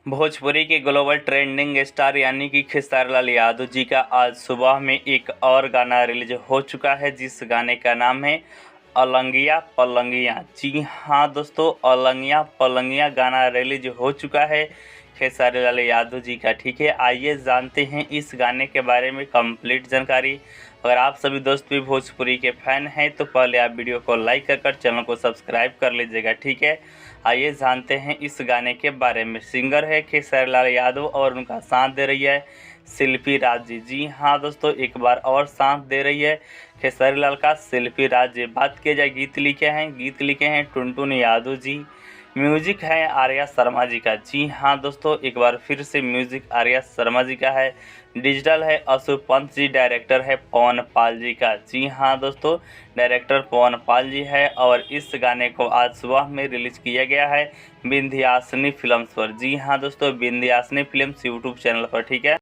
भोजपुरी के global trending star यानी कि खेसारी लाल यादव जी का आज सुबह में एक और गाना रिलीज हो चुका है, जिस गाने का नाम है अलंगिया पलंगिया। जी हाँ दोस्तों, अलंगिया पलंगिया गाना रिलीज हो चुका है खेसारी लाल यादव जी का। ठीक है, आइए जानते हैं इस गाने के बारे में कंप्लीट जानकारी। अगर आप सभी दोस्त भी भोजपुरी के फैन हैं तो पहले आप वीडियो को लाइक कर चैनल को सब्सक्राइब कर लीजिएगा। ठीक है, आइए जानते हैं इस गाने के बारे में। सिंगर है खेसारी लाल यादव और उनका साथ दे रही है शिल्पी राज जी। जी हाँ दोस्तों, एक बार और साथ दे रही है खेसारी लाल का शिल्पी राज जी। बात की जाए गीत लिखे हैं टुनटुन यादव जी। म्यूजिक है आर्या शर्मा जी का। जी हाँ दोस्तों, एक बार फिर से म्यूजिक आर्या शर्मा जी का है। डिजिटल है अशुभ पंत जी, डायरेक्टर है पवन पाल जी का। जी हाँ दोस्तों, डायरेक्टर पवन पाल जी है और इस गाने को आज सुबह में रिलीज किया गया है विंध्याचली फिल्म्स पर। जी हाँ दोस्तों, विंध्याचली फिल्म्स यूट्यूब चैनल पर। ठीक है।